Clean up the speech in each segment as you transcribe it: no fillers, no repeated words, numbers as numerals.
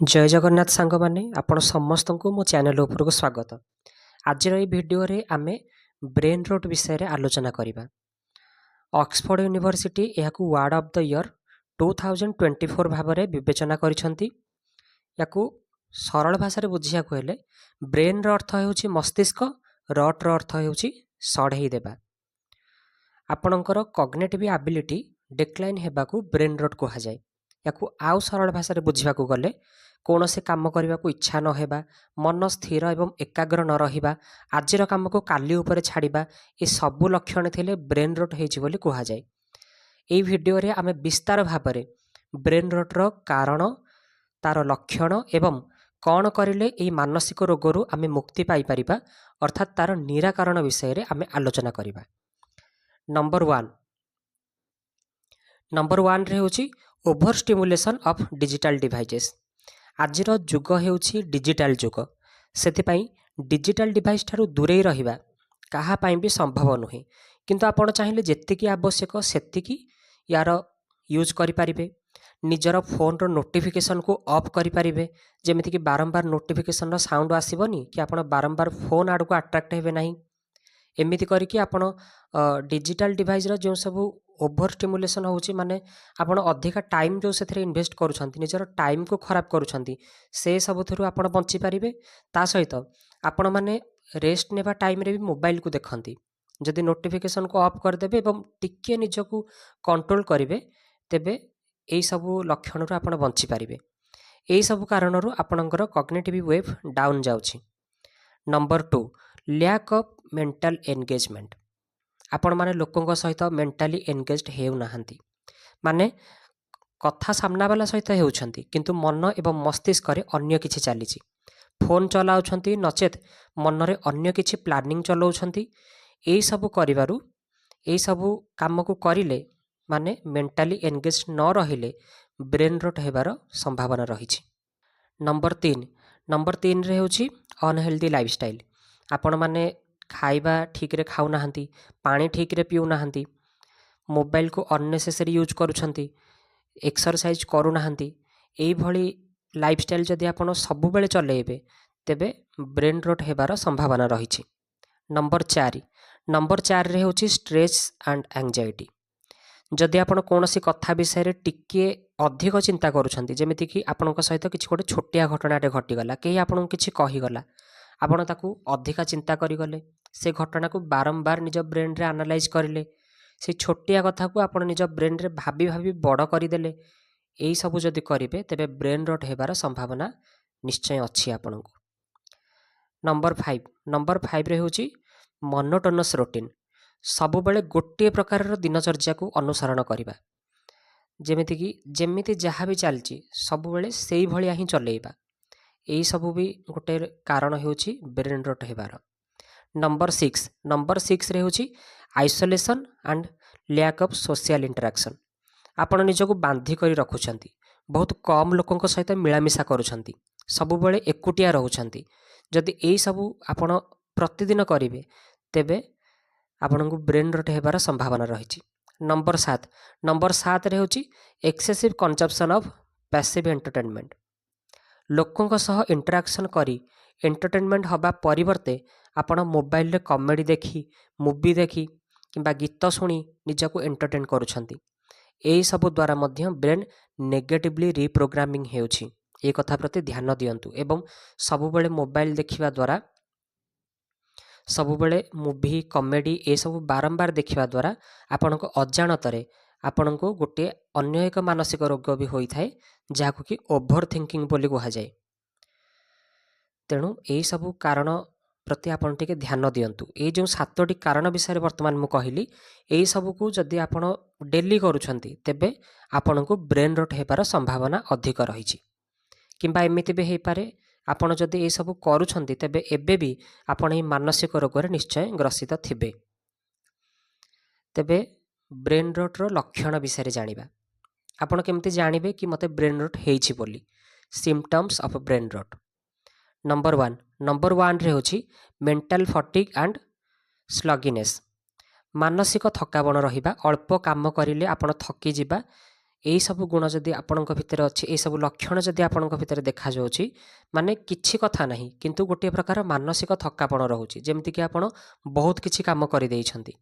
जय जगन्नाथ सांग माने आपण समस्त को मो चैनल उपरको स्वागत। आज भिडियो रे आमे ब्रेन रोट विषय रे आलोचना करिबा। ऑक्सफोर्ड यूनिवर्सिटी याकू वार्ड ऑफ द ईयर 2024 भाव में विवेचना करिसंती। याकू सरल भाषा रे बुझिया कहले ब्रेन रो अर्थ हेउची मस्तिष्क, रट रो अर्थ हेउची सढ़ेई देबा। आपणकर कॉग्निटिव एबिलिटी डिक्लाइन हेबाकू ब्रेन रोट कहा जाए। याकू आउ सरल भाषा रे बुझिबाकू गले कौन से कम करने को इच्छा न हेबा, मन स्थिर एवं एकाग्र न रहिबा, आजिर काम को काली उपरे छाड़िबा, ये सबु लक्षण थिले ब्रेन रोट हेछि बोली कहा जाए। एई भिडियो रे आमे विस्तार भाव में ब्रेन रोट रो कारण, तार लक्षण एवं कौन करिले एई मानसिक रोगरु आमे मुक्ति पाई परिबा, अर्थात तार निराकरण विषय रे आमे आलोचना करिबा। नंबर वन रे होछि over stimulation of digital devices. आजिर जुग हेउछि डिजिटल जुग, सेतिपाई डिजिटल डिवाइस ठारू दूरे रहिबा कहा पाई भी संभव नुहे, किंतु आपण चाहिए जेतिकी आवश्यक सेतिकी यार यूज करि परिबे। निजर फोन रो नोटिफिकेशन को ऑफ करि परिबे, जेमिति कि बारंबार नोटिफिकेशन रो साउंड आसीबनी कि आपण बारंबार फोन आड़ को अट्रैक्ट हेबे नाही। एमिति करिकि आपण डिजिटल डिवाइस रो जो सब ओभर स्टिमुलेशन होउची, माने आपण अधिका टाइम जो सेथरे इन्वेस्ट करूछंती, निजर टाइम को खराब करूछंती, से सब थरु आपण बंची परिबे। ता सहित आपण माने रेस्ट नेबा टाइम रे भी मोबाइल को देखंती, जदि नोटिफिकेशन को ऑफ कर देबे एवं टिके निजको कंट्रोल करिवे, तेबे एई सब लक्षण रो आपण बंची परिबे। एई सब कारण रो आपणकर कॉग्निटिव वेव डाउन जाउची। Number 2, lack of mental engagement. आपण माने लोकों सहित मेंटली एंगेज्ड हेउ नाहंती, माने कथा सामना वाला सहित हेउछंती किंतु मन एवं मस्तिष्क रे अन्य किछि चालीछि। फोन चलाउछंती नचेत मन रे अन्य किछि प्लानिंग चलाउछंती। एई सब करिवारु एई सब काम को करिले माने मेंटली एंगेज्ड न रहिले ब्रेन रोट हेबार संभावना रहिछि। नंबर 3 रे होछि अनहेल्दी लाइफस्टाइल। आपण माने खाइबा ठीक रे खाउ नाहंती, पानी ठीक रे पिउ नाहंती, मोबाइल को अननेसेसरी यूज करूछंती, एक्सरसाइज करू नाहंती। एई भली लाइफस्टाइल जदि आपण सबु बेले चलेबे तेबे ब्रेन रोट हेबार संभावना रहिछि। नंबर 4 रे होछि स्ट्रेस एंड एंजाइटी। जदि आपण कोनोसी कथा विषय रे टिके अधिक चिंता करूछंती, जेमिति कि आपणक सहित किछि गोटे छोटिया घटनाटे घटिगला, केही आपणक किछि कहिगला, आपण ताकू अधिका चिंता करिगले, से घटना को बारंबार निज ब्रेन रे एनालाइज करिले, से छोटिया कथा को आपण निज ब्रेन रे भाबी भाबी बड़ करिदेले, एई सब जदि करिवे तेबे ब्रेन रोट हेबार संभावना निश्चय अछि आपणको। नंबर 5 रे होछि मोनोटोनस रूटीन। सबु बेले गोटे प्रकार दिनचर्या को अनुसरण करिबा, जेमिति कि जेमिति जहाँ भी चलची सबु बेले सेई भलिया ही चलेइबा, एई सबु भी गोटे कारण हेउछि ब्रेन रोट हेबार। नंबर 6 रे होछि isolation and lack of social interaction. आपण निजको बांधी करी रखुछंती, बहुत कम लोकंक सहित मिलामिशा करूछंती, सबु बेले एकुटिया रहउछंती। जदि एई सबु आपण प्रतिदिन करिवे तेबे आपनको ब्रेन रोट हेबार संभावना रहिछि। नंबर 7 रे होछि excessive consumption of passive entertainment. लोकों सह इंटराक्शन करी एंटरटेनमेंट हवा परिवर्ते आपण मोबाइल रे कॉमेडी देखी, मूवी देखी किंबा गीत शुणी निजको एंटरटेन करूछंती। एई सब द्वारा मध्य ब्रेन नेगेटिवली रिप्रोग्रामिंग हेउछि। ए कथा प्रति ध्यान दियंतु एवं सबु बेले मोबाइल देखिबा द्वारा, सबु बेले मूवी कॉमेडी ए सब बारंबार देखिबा द्वारा आपनको अजाणतरे आपनको गोटे अन्य एक मानसिक रोग भी होई थाए, जाहाको कि ओभर थिंकिंग बोली कहा जाए। तेणु एई सब कारण प्रति आपण टिके ध्यान दियंतु। ए जो 7टी कारण विषय वर्तमान मु कहली, एई सब को जदि आपण डेली करूछंती तेबे आपनको ब्रेन रोट हेबार संभावना अधिक रहिछि। किंबा एमिति भी हेई पारे आपण जदि ए सब करूछंती तेबे एबे भी आपण ए मानसिक रोग रे निश्चय ग्रसित थिबे। तेबे ब्रेन रोट रो लक्षण विषय जानिबा। आपण केमति जानिबे कि मते ब्रेन रोट हेइछि बोली। Symptoms of brain rot. Number 1 रे होछि मेंटल फटिग एंड स्लगिनेस। मानसिक थकावण रहिबा, अल्प काम करिले आपण थकी जिबा, यही सब गुण जदि आपणक भितर अच्छी यही सब लक्षण जदि आपणक भितर देखा जाउछि माने किछि कथा नहीं किंतु गोटे प्रकार मानसिक थकापण रहुछि जेमति कि आपण बहुत किछि काम करि दैछंती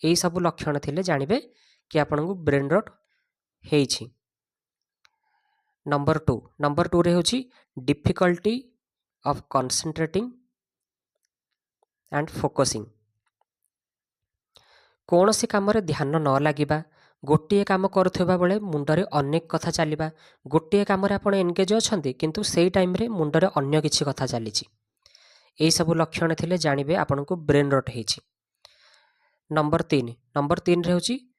यही सब लक्षण थिले जानिबे कि आपणकु ब्रेन रट हेइछि। नंबर 2 रे होछि difficulty of concentrating and focusing. कौन सी काम रे ध्यान न लागिबा गोटे काम करुवा बेले मुंडरे अनेक कथा चलवा गोटे काम आप एनगेज अच्छा किंतु सेई टाइम रे मुंडरे अन्य किछि कथा चली यही सब लक्षण थिले जानिबे आपन को ब्रेन रट हेछि। नंबर 3 रे होछि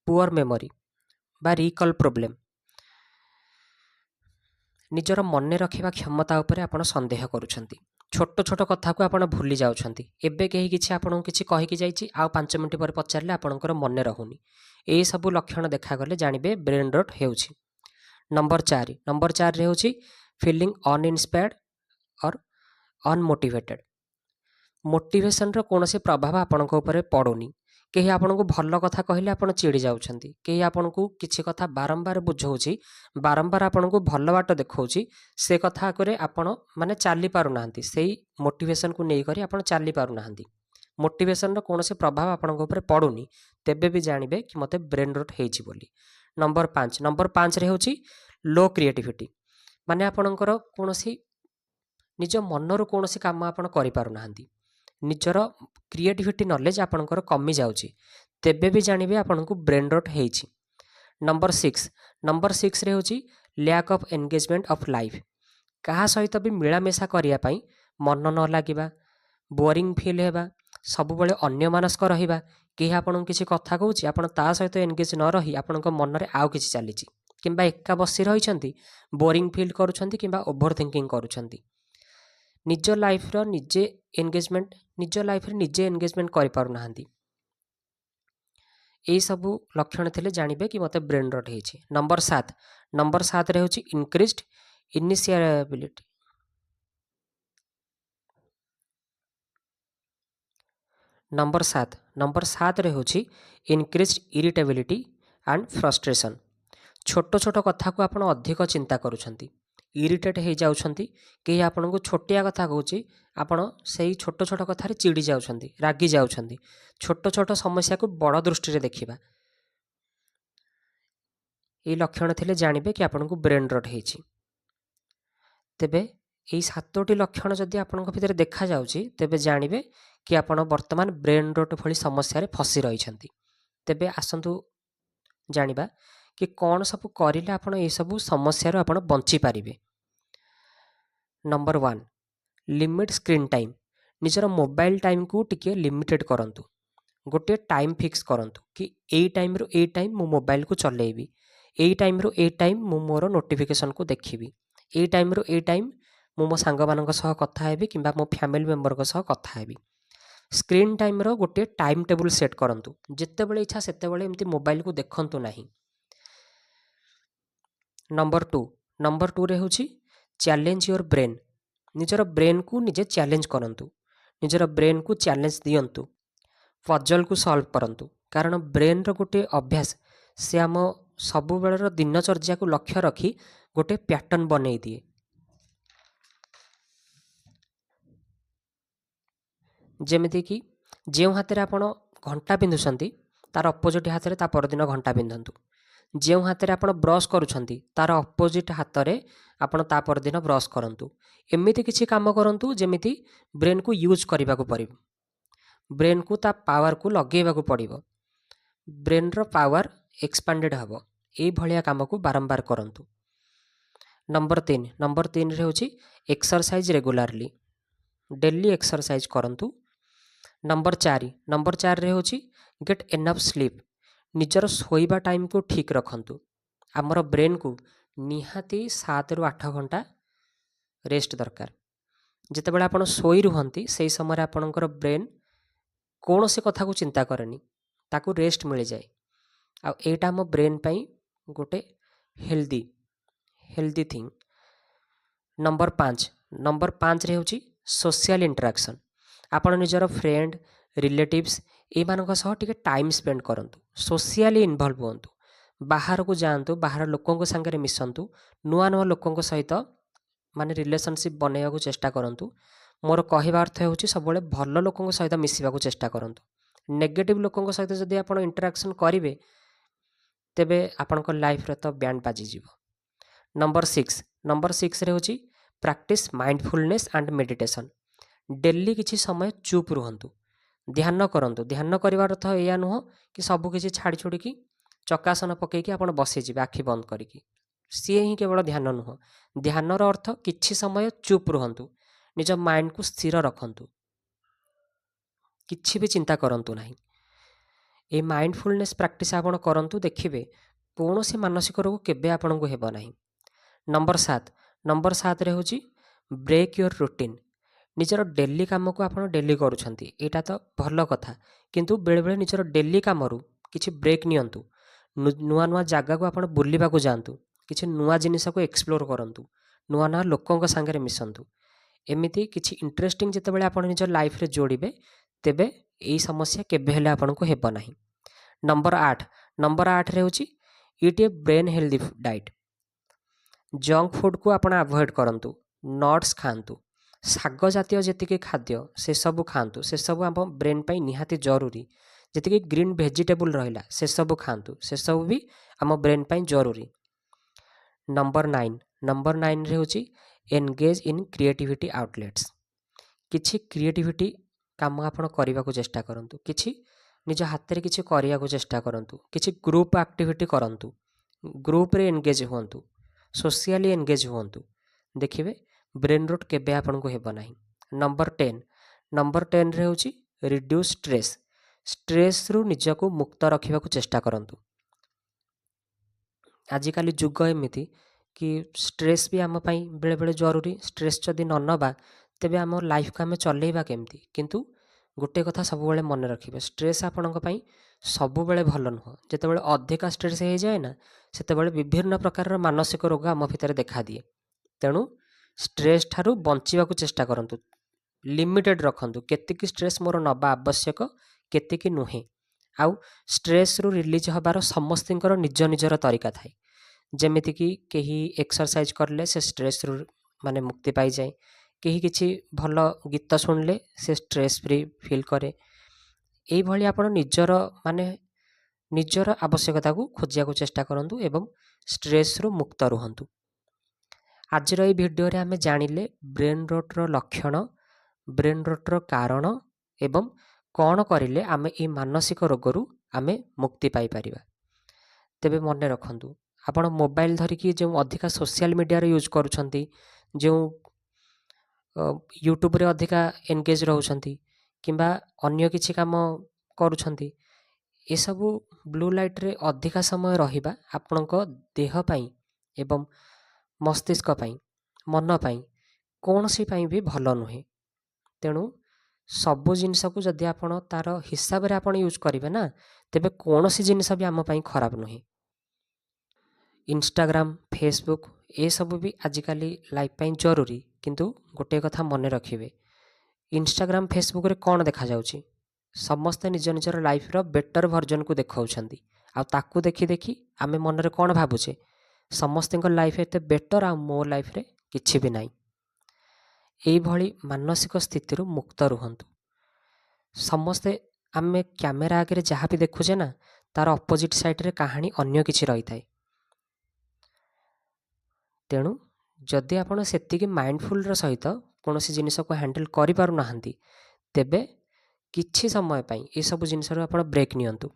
पुअर मेमोरी बा रिकॉल प्रॉब्लम। निजर मन रखिबा क्षमता उपरे आपण संदेह करूछंती छोट छोट कथा को आपण भूली जाउछंती एबे केही किछि आपण किछि कहि कि जाइछि आ 5 मिनिट पर पचारले आपणकर मन रहूनी ए सब लक्षण देखा गले जानिबे ब्रेन रट हेउछि। नंबर 4 रे होछि फीलिंग अनइंस्पायर्ड और अनमोटिवेटेड। मोटिवेशन रो कोनोसी प्रभाव आपणक उपरे पडोनी केही आपणको भल कथा कहले आपण चिड़ी जाउछंती केही आपणको किछि कथा बारंबार बुझौछि बारंबार आपणको भल बाट देखौछि से कथा करे आपण माने चाली पारु नाहंती सेही मोटिवेशन को नै करी आपण चाली पारु नाहंती मोटिवेशन रो कोनोसी प्रभाव आपणक उपरे पडोनी तेबे भी जानिबे कि मते ब्रेन रट हेछि बोली। नंबर 5 रे होछि लो क्रिएटिविटी माने आपणकर कोनोसी निज मनरो कोनोसी काम आपण करि पारु नाहंती निजर क्रिएटिविटी नॉलेज आपणकर कमी जाउछि तेबे भी जानिबे आपणको ब्रेन रट हेछि। नंबर 6 रे होछि lack of engagement of life कहा सहित भी मिलामेशा करिया पई मन न लागिबा बोरिंग फील हेबा सब बेले अन्य मानस्क रहिबा केही आपण किछि कथा कहूछि आपण ता सहित एंगेज न रही आपणको मन रे आउ किछि चलीछि किंबा एका बसी रहिछंती बोरिंग फील करूछंती किंबा ओभर थिंकिंग करूछंती निज लाइफ रो निजे एंगेजमेंट करि पारु नाहंती एई सब लक्षण थिले जानिबे कि मते ब्रेन रट हेछि। नंबर 7 रे होछि इंक्रीज्ड इनिशिएबिलिटी। नंबर 7 रे होछि इंक्रीज्ड इरिटेबिलिटी एंड फ्रस्ट्रेशन। छोट छोट कथा को आपण अधिक चिंता करूछंती इरिटेट हो जाउछंती केही आपन को छोटिया कथा कहूछि आपण सेही छोट छोट कथा रे चिड़ी जाउछंती रागी जाउछंती छोट छोट समस्या को बड़ दृष्टि रे देखिबा ए लक्षण थिले जानिबे कि आपन को ब्रेन रट हेछि। तेबे एई 7टी लक्षण जदि आपन को भितर देखा जाउछि तेबे जानिबे कि आपण वर्तमान ब्रेन रट भली समस्या रे फसी रहिछंती। तेबे आसंतु जानिबा कि कौन सब करिले आपण ए सब समस्या रो आपण बंची पारिबे। नंबर 1 लिमिट स्क्रीन टाइम निजर मोबाइल टाइम को टिके लिमिटेड करंतु गोटे टाइम फिक्स करंतु कि एई टाइम रो एई टाइम मो मोबाइल को चलेबी एई टाइम रो एई टाइम मो मोर नोटिफिकेशन को देखिबी एई टाइम रो एई टाइम मो सांग मानक सह कथा हेबी किंबा मो फैमिली मेंबर को सह कथा हेबी। स्क्रीन टाइम रो गोटे टाइम टेबल सेट करंतु जेते बेले इच्छा सेते बेले एमती मोबाइल को देखंतु नाही। नंबर 2 रे होछि चैलेंज योर ब्रेन निजर ब्रेन को निजे चैलेंज करंतु निजर ब्रेन को चैलेंज दियंतु पजल को सॉल्व करंतु कारण ब्रेन रो गोटे अभ्यास से आम सबु बेलर दिनचर्या को लक्ष्य रखी गोटे पैटर्न बनै दिए जेमिति कि जेउ हाथ रे आपण घंटा पिंधुछंती तार अपोजिट हाथ रे ता परदिन घंटा पिंधंतु जेउ हाथ रे आपण ब्रश करूछंती तार अपोजिट हाथ रे आपण ता परदिन ब्रश करंतु एमिति किछि काम करंतु जेमिति ब्रेन को यूज करबा को पड़िबो ब्रेन को ता पावर को लगेबा को पड़िबो ब्रेन रो पावर एक्सपांडेड हबो ए भलिया काम को बारंबार करंतु। नंबर 3 रे होछि एक्सरसाइज रेगुलरली डेली एक्सरसाइज करंतु। नंबर 4 रे होछि गेट एनफ स्लीप निजर सोइबा टाइम को ठीक रखंतु आमर ब्रेन को निहाती 7 रु 8 घंटा रेस्ट दरकार जिते बेले आपण सोई रुहंती सेही समय आपणकर ब्रेन कौन से कथा को चिंता करेनी ताकू रेस्ट मिल जाए आ एटा हम ब्रेन पई गोटे हेल्दी थिंग। नंबर 5 रे होछि सोशल इंटरेक्शन आपण निजर फ्रेंड रिलेटिव्स ए मानक सह टिके टाइम स्पेंड करंतु सोशियली इन्वॉल्व होंतु बाहर को जातु बाहर लोकों सांगे मिसतु नुआ नुआ लोकों सहित माने रिलेशनशिप बनैया को चेष्टा करंतु। मोर कहवा अर्थ होची सब भल लोकों सहित मिसवा को चेष्टा करंतु। नेगेटिव लोकों सहित जदि आप इंटराक्शन करेंगे तेबे आपनक लाइफ रे तो बैंड बाजी जीवो। नंबर 6 रे होची practice mindfulness and meditation. Daily किछि समय चुप रुहंतु, ध्यान करंतु। ध्यान करिवार अर्थ एया नुह कि सब किछि छाड़ी छोड़ी कि चकासन पकेकी आपण बसी जिवे आखि बंद करिकी, सी ही केवल ध्यान नुह। ध्यानर अर्थ किछि समय चुप रुहंतु, निज माइंड को स्थिर रखंतु, किछि भी चिंता करंतु नाही। ए माइंडफुलनेस प्रैक्टिस आपण करंतु, देखिबे कौनसी मानसिक रोग केबे आपनकु हेबो नाही। नंबर 7 रे होची ब्रेक योर रूटीन। निजर डेली काम को आपण डेली करूछंती, एटा तो भल कथा, किंतु बेले बेले निजर डेली कामरू किछि ब्रेक नियंतु। नुआ नुआ जगह को आपण बुलिबा को जानतु, किछि नुआ जिनिस को एक्सप्लोर करंतु, नुआ नुआ लोकों संगे मिसंतु। एमिति किछि इंटरेस्टिंग जेतेबेले आपण निजर लाइफ रे जोड़िबे तेबे एई समस्या केबे हेले आपनको हेबो नाही। नंबर 8 रे होची eat a brain healthy diet. Junk food को आपण अवॉइड करंतु, नट्स खांतु, शाग जातीय जेतिके खाद्य से सब खांतु, से सब आम ब्रेन पाई निहाती जरूरी। जेतिके ग्रीन वेजिटेबल रहिला से सब खांतु, से सब भी आम ब्रेन पाई जरूरी। नंबर 9 रे होची एनगेज इन क्रिएटिविटी आउटलेट्स। किछि क्रिएटिविटी काम आपण करबा को चेष्टा करंतु, किछि निज हाथ रे किछि करिया को चेष्टा करंतु, किछि ग्रुप एक्टिविटी करंतु, ग्रुप रे एनगेज हुंतु, सोशली एनगेज हुंतु, देखिबे ब्रेन रूट केबे आपन को हेबो नाही। नंबर 10 रे होची रिड्यूस स्ट्रेस। स्ट्रेस रु निज को मुक्त रखिबा को चेष्टा करंतु। आजिकाली जुग एमिति कि स्ट्रेस भी आम पाई बेले बेले जरूरी। स्ट्रेस जदि न नबा तेबे आम लाइफ को आम चलेबा केमती। किंतु गोटे कथा सब बेले मन रखिबे, स्ट्रेस आपनक पाई सब बेले भल नुह। जेतेबेले अधिका स्ट्रेस हो जाए ना, सेतेबेले विभिन्न प्रकार मानसिक रोग आम भितर देखा दिए। तेणु स्ट्रेस ठारू बंचिबा को चेष्टा करंतु, लिमिटेड रखंतु, केतिकी स्ट्रेस मोर नबा आवश्यक, केतिकी नुहे। आउ स्ट्रेस रु रिलीज हबार समस्तिंकर निज निजर तरीका थाए। जेमिति कि केही एक्सरसाइज करले से स्ट्रेस रु माने मुक्ति पाई जाए, केही किछि भल गीत सुनले से स्ट्रेस फ्री फील करे। एई भली आपण निजर माने निजर आवश्यकता को खोजिया को चेष्टा करंतु एवं स्ट्रेस रु मुक्त रुहंतु। आजर ये वीडियो रे आमे जानिले ब्रेन रोट रो लक्षण, ब्रेन रोट रो कारण एवं कौन करिले आमे ए मानसिक रोगरू आमे मुक्ति पाई परिबा। तेबे मने रखंतु, आपण मोबाइल धरिकी जो अधिका सोशल मीडिया रे यूज करूछंती, जो यूट्यूब रे अधिका एनगेज रहउछंती किंबा अन्य किछि काम करूछंती, ए सबु ब्लू लाइट रे अधिका समय रहिबा आपनक देह पाई एवं मस्तिष्क पाई, मन पाई, कौनसी पाई भी भल नुहे। तेणु सबु जिनिस को जदि आपण तार हिसाब रे आपण यूज करिवे ना, तेबे कौनसी जिनिस भी आम पाई खराब नुहे। इंस्टाग्राम, फेसबुक ए सब भी आजिकाली लाइफ पाई जरूरी, किंतु गोटे कथा मने रखिबे, इंस्टाग्राम फेसबुक रे कौन देखा जाउची? समस्ते निज निजर लाइफ रो बेटर वर्जन को देखाउछंती। आ ताकू देखि देखि आमे मन रे कौन भाबुचे? समस्त लाइफ एते बेटर, आ मो लाइफ रे किछि भी नाई। एई भली मानसिक स्थिति रु मुक्त रुहंतु। समस्ते आमे कैमेरा आगे जहाँ भी देखुचे ना, तार अपोजिट साइड रे कहानी अन्य किछि रही थाए। तेणु जदि आपण सेतिकी माइंडफुल रो सहित कोनोसी जिनिस को हैंडल करि पारु नाहंती, तेबे किछि समय पई ए सब जिनिस रो आपण ब्रेक नियंतु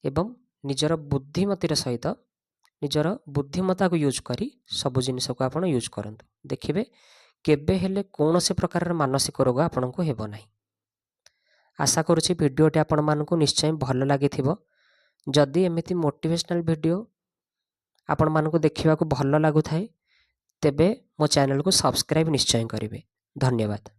एवं निजर बुद्धिमतिर सहित निजर बुद्धिमता को यूज करी सब जिनिस को आपण यूज करंतु। देखिबे केबे हेले कौनसी प्रकार मानसिक रोग आपण को हेबो नाही। आशा करूछि वीडियोटी आपण मानकु निश्चय भल लागिथिबो। जदि एमिति मोटिवेशनल वीडियो आपण मानकु देखिबा को भल लागु थाए, तेबे मो चैनल को सब्सक्राइब निश्चय करिवे। धन्यवाद।